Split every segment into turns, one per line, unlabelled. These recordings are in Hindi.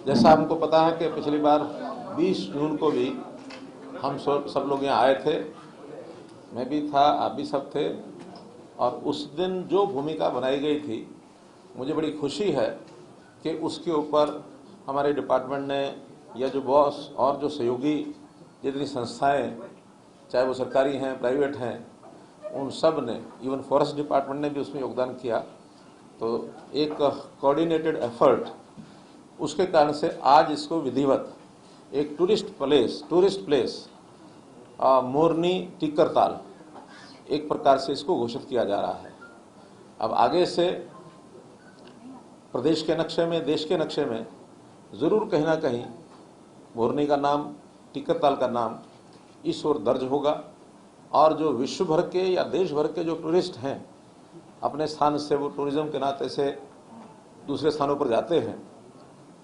जैसा हमको पता है कि पिछली बार 20 जून को भी हम सब लोग यहाँ आए थे, मैं भी था, आप भी सब थे, और उस दिन जो भूमिका बनाई गई थी, मुझे बड़ी खुशी है कि उसके ऊपर हमारे डिपार्टमेंट ने या जो बॉस और जो सहयोगी जितनी संस्थाएं, चाहे वो सरकारी हैं प्राइवेट हैं, उन सब ने, इवन फॉरेस्ट डिपार्टमेंट ने भी उसमें योगदान किया। तो एक कोऑर्डिनेटेड एफर्ट, उसके कारण से आज इसको विधिवत एक टूरिस्ट प्लेस मोरनी टिक्करताल एक प्रकार से इसको घोषित किया जा रहा है। अब आगे से प्रदेश के नक्शे में, देश के नक्शे में ज़रूर कहीं ना कहीं मोरनी का नाम, टिक्करताल का नाम इस ओर दर्ज होगा, और जो विश्व भर के या देश भर के जो टूरिस्ट हैं, अपने स्थान से वो टूरिज्म के नाते से दूसरे स्थानों पर जाते हैं,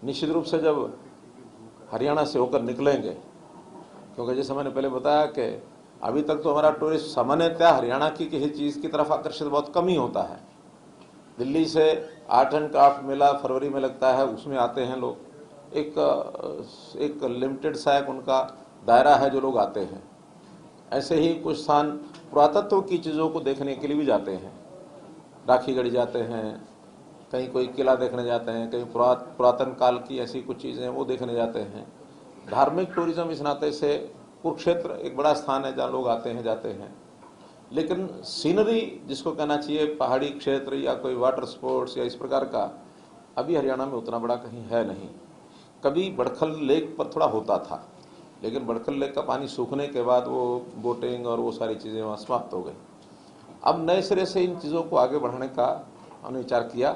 निश्चित रूप से जब हरियाणा से होकर निकलेंगे, क्योंकि जैसे मैंने पहले बताया कि अभी तक तो हमारा टूरिस्ट सामान्यतः हरियाणा की किसी चीज़ की तरफ आकर्षित बहुत कम ही होता है। दिल्ली से आर्ट एंड क्राफ्ट मेला फरवरी में लगता है, उसमें आते हैं लोग, एक लिमिटेड सा एक उनका दायरा है जो लोग आते हैं। ऐसे ही कुछ स्थान पुरातत्व की चीज़ों को देखने के लिए भी जाते हैं, राखी गढ़ी जाते हैं, कहीं कोई किला देखने जाते हैं, कहीं पुरातन काल की ऐसी कुछ चीज़ें वो देखने जाते हैं। धार्मिक टूरिज्म इस नाते से कुरुक्षेत्र एक बड़ा स्थान है जहाँ लोग आते हैं जाते हैं। लेकिन सीनरी जिसको कहना चाहिए, पहाड़ी क्षेत्र या कोई वाटर स्पोर्ट्स या इस प्रकार का, अभी हरियाणा में उतना बड़ा कहीं है नहीं। कभी बड़खल लेक पर थोड़ा होता था, लेकिन बड़खल लेक का पानी सूखने के बाद वो बोटिंग और वो सारी चीज़ें वहाँ समाप्त हो गई। अब नए सिरे से इन चीज़ों को आगे बढ़ाने का हमने विचार किया।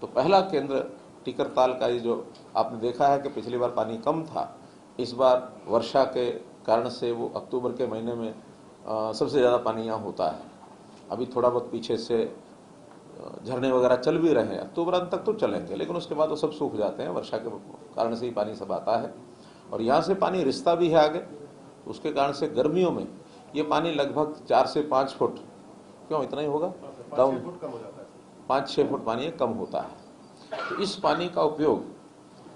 तो पहला केंद्र टिक्करताल का, ये जो आपने देखा है कि पिछली बार पानी कम था, इस बार वर्षा के कारण से वो अक्टूबर के महीने में सबसे ज़्यादा पानी यहाँ होता है। अभी थोड़ा बहुत पीछे से झरने वगैरह चल भी रहे हैं, अक्टूबर अंत तक तो चलेंगे, लेकिन उसके बाद वो सब सूख जाते हैं, वर्षा के कारण से ही पानी सब आता है। और यहाँ से पानी रिश्ता भी है आगे, उसके कारण से गर्मियों में ये पानी लगभग 4 से 5 फुट, क्यों इतना ही होगा, डाउन 5-6 फुट पानी कम होता है। तो इस पानी का उपयोग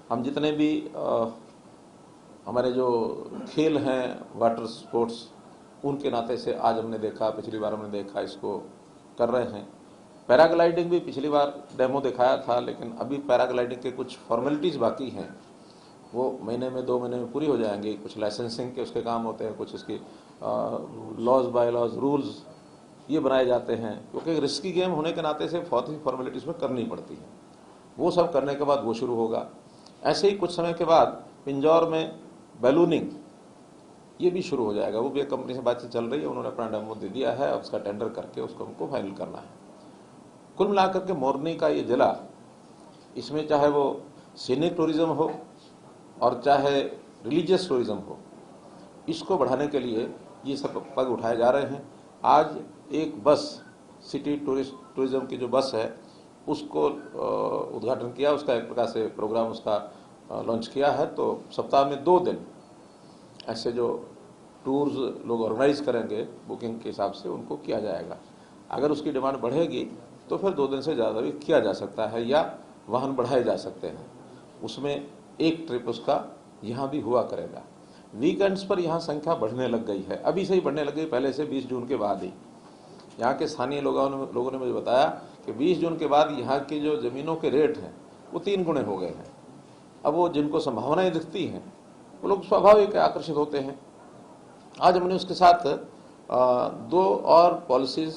हम जितने भी हमारे जो खेल हैं, वाटर स्पोर्ट्स, उनके नाते से आज हमने देखा, पिछली बार हमने देखा, इसको कर रहे हैं। पैराग्लाइडिंग भी पिछली बार डेमो दिखाया था, लेकिन अभी पैराग्लाइडिंग के कुछ फॉर्मेलिटीज़ बाकी हैं, वो महीने में 2 महीने में पूरी हो जाएंगी। कुछ लाइसेंसिंग के उसके काम होते हैं, कुछ इसकी लॉज बाय लॉज रूल्स ये बनाए जाते हैं, क्योंकि रिस्की गेम होने के नाते से बहुत ही फॉर्मेलिटीज़ में करनी पड़ती है। वो सब करने के बाद वो शुरू होगा। ऐसे ही कुछ समय के बाद पिंजौर में बैलूनिंग ये भी शुरू हो जाएगा। वो भी एक कंपनी से बातचीत चल रही है, उन्होंने अपना डेमो दे दिया है, उसका टेंडर करके उसको हमको फाइनल करना है। कुल मिलाकर के मोरनी का ये जिला, इसमें चाहे वो सीनिक टूरिज्म हो और चाहे रिलीजियस टूरिज्म हो, इसको बढ़ाने के लिए ये सब पग उठाए जा रहे हैं। आज एक बस, सिटी टूरिज्म की जो बस है, उसको उद्घाटन किया, उसका एक प्रकार से प्रोग्राम उसका लॉन्च किया है। तो सप्ताह में 2 दिन ऐसे जो टूर्स लोग ऑर्गेनाइज करेंगे बुकिंग के हिसाब से, उनको किया जाएगा। अगर उसकी डिमांड बढ़ेगी तो फिर 2 दिन से ज़्यादा भी किया जा सकता है, या वाहन बढ़ाए जा सकते हैं। उसमें एक ट्रिप उसका यहाँ भी हुआ करेगा। वीकेंड्स पर यहाँ संख्या बढ़ने लग गई है, अभी से ही बढ़ने लग गई, पहले से 20 जून के बाद ही। यहाँ के स्थानीय लोगों ने मुझे बताया कि 20 जून के बाद यहाँ की जो ज़मीनों के रेट हैं वो 3 गुने हो गए हैं। अब वो जिनको संभावनाएं दिखती हैं वो लोग स्वाभाविक आकर्षित होते हैं। आज हमने उसके साथ 2 और पॉलिसीज़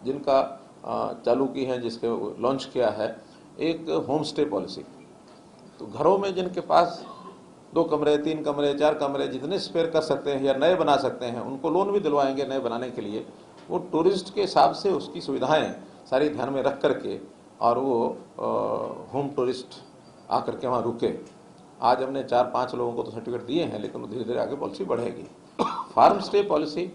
जिनका चालू की हैं, जिसके लॉन्च किया है। एक होम स्टे पॉलिसी, तो घरों में जिनके पास 2 कमरे, 3 कमरे, 4 कमरे जितने स्पेयर कर सकते हैं या नए बना सकते हैं, उनको लोन भी दिलवाएंगे नए बनाने के लिए। वो टूरिस्ट के हिसाब से उसकी सुविधाएं सारी ध्यान में रख करके, और वो होम टूरिस्ट आकर के वहाँ रुके। आज हमने 4-5 लोगों को तो सर्टिफिकेट दिए हैं, लेकिन धीरे धीरे आगे पॉलिसी बढ़ेगी। फार्म स्टे पॉलिसी,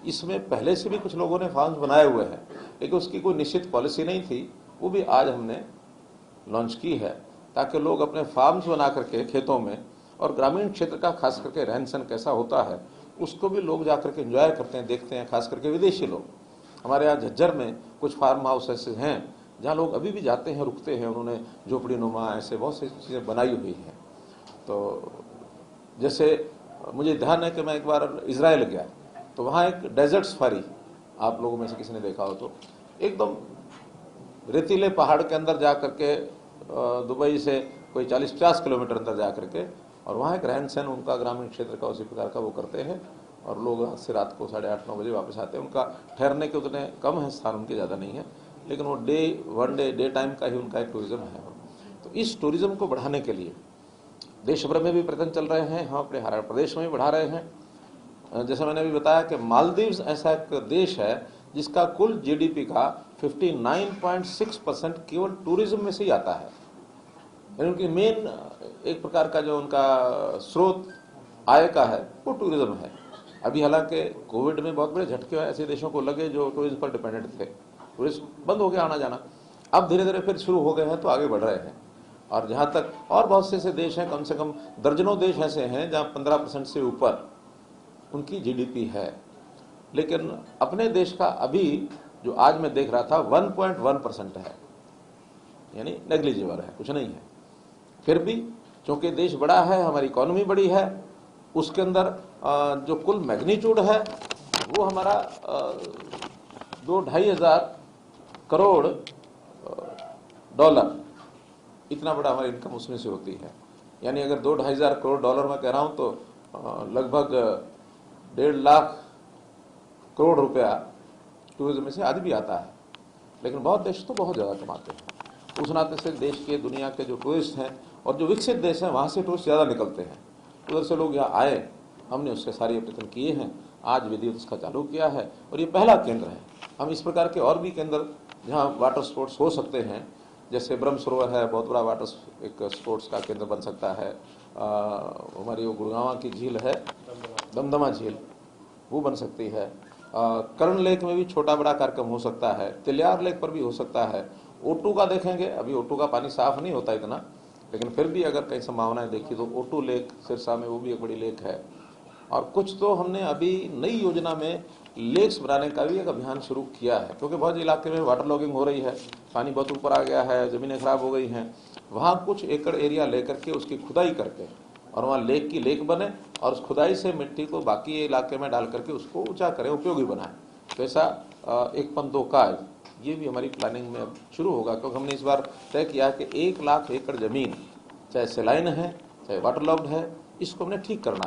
इसमें पहले से भी कुछ लोगों ने फार्म्स बनाए हुए हैं, लेकिन उसकी कोई निश्चित पॉलिसी नहीं थी, वो भी आज हमने लॉन्च की है, ताकि लोग अपने फार्म्स बना करके खेतों में, और ग्रामीण क्षेत्र का खास करके रहन सहन कैसा होता है उसको भी लोग जाकर के एंजॉय करते हैं, देखते हैं। खास करके विदेशी लोग, हमारे यहाँ झज्जर में कुछ फार्म हाउस ऐसे हैं जहाँ लोग अभी भी जाते हैं, रुकते हैं। उन्होंने झोपड़ी नुमा ऐसे बहुत सी चीज़ें बनाई हुई हैं। तो जैसे मुझे ध्यान है कि मैं एक बार इजराइल गया, तो वहाँ एक डेजर्ट सफारी, आप लोगों में से किसी ने देखा हो तो, एकदम रेतीले पहाड़ के अंदर जा करके दुबई से कोई 40-50 किलोमीटर अंदर जा करके, और वहाँ एक रहन सहन उनका ग्रामीण क्षेत्र का उसी प्रकार का वो करते हैं, और लोग यहाँ से रात को 8:30-9 बजे वापस आते हैं। उनका ठहरने के उतने कम है स्थान, उनके ज़्यादा नहीं है, लेकिन वो डे टाइम का ही उनका एक टूरिज़्म है। तो इस टूरिज़्म को बढ़ाने के लिए देश भर में भी प्रयत्न चल रहे हैं, हम अपने हरियाणा प्रदेश में भी बढ़ा रहे हैं। जैसे मैंने अभी बताया कि मालदीव्स ऐसा एक देश है जिसका कुल जीडीपी का 59.6% केवल टूरिज्म में से ही आता है। यानी उनकी मेन एक प्रकार का जो उनका स्रोत आय का है वो टूरिज्म है। अभी हालांकि कोविड में बहुत बड़े झटके ऐसे देशों को लगे जो टूरिज्म पर डिपेंडेंट थे, टूरिस्ट बंद हो गया आना जाना, अब धीरे धीरे फिर शुरू हो गए हैं, तो आगे बढ़ रहे हैं। और जहाँ तक और बहुत से ऐसे देश हैं, कम से कम दर्जनों देश ऐसे हैं जहाँ 15% से ऊपर उनकी जीडीपी है, लेकिन अपने देश का अभी जो आज मैं देख रहा था 1.1% है, यानी नेग्लिजिबल है, कुछ नहीं है। फिर भी चूंकि देश बड़ा है, हमारी इकोनॉमी बड़ी है, उसके अंदर जो कुल मैग्नीट्यूड है वो हमारा 2-2.5 हजार करोड़ डॉलर, इतना बड़ा हमारी इनकम उसमें से होती है। यानी अगर 2-2.5 हजार करोड़ डॉलर मैं कह रहा हूँ तो लगभग 1.5 लाख करोड़ रुपया टूरिज्म में से आदि भी आता है। लेकिन बहुत देश तो बहुत ज़्यादा कमाते हैं। उस नाते से देश के दुनिया के जो टूरिस्ट हैं और जो विकसित देश हैं वहाँ से टूरिस्ट ज़्यादा निकलते हैं, उधर से लोग यहाँ आए, हमने उसके सारे प्रयत्न किए हैं, आज विधिवत उसका चालू किया है और ये पहला केंद्र है। हम इस प्रकार के और भी केंद्र जहाँ वाटर स्पोर्ट्स हो सकते हैं, जैसे ब्रह्म सरोवर है, बहुत बड़ा वाटर एक स्पोर्ट्स का केंद्र बन सकता है। हमारी वो गुड़गांव की झील है, दमदमा झील, वो बन सकती है। कर्ण लेक में भी छोटा बड़ा कार्यक्रम हो सकता है, तिलियार लेक पर भी हो सकता है। O2 का देखेंगे, अभी O2 का पानी साफ नहीं होता इतना, लेकिन फिर भी अगर कई संभावनाएं देखी तो O2 लेक सिरसा में, वो भी एक बड़ी लेक है। और कुछ तो हमने अभी नई योजना में लेक्स बनाने का भी एक अभियान शुरू किया है, क्योंकि बहुत इलाके में वाटर लॉगिंग हो रही है, पानी बहुत ऊपर आ गया है, ज़मीनें खराब हो गई हैं। वहाँ कुछ एकड़ एरिया लेकर के उसकी खुदाई करके और वहाँ लेक की लेक बने और उस खुदाई से मिट्टी को बाकी इलाके में डाल करके उसको ऊंचा करें, उपयोगी बनाएं। तो ऐसा एक पन दो काज, ये भी हमारी प्लानिंग में अब शुरू होगा, क्योंकि हमने इस बार तय किया कि 1 लाख एकड़ ज़मीन, चाहे सेलाइन है चाहे वाटर लॉग्ड है, इसको हमने ठीक करना है।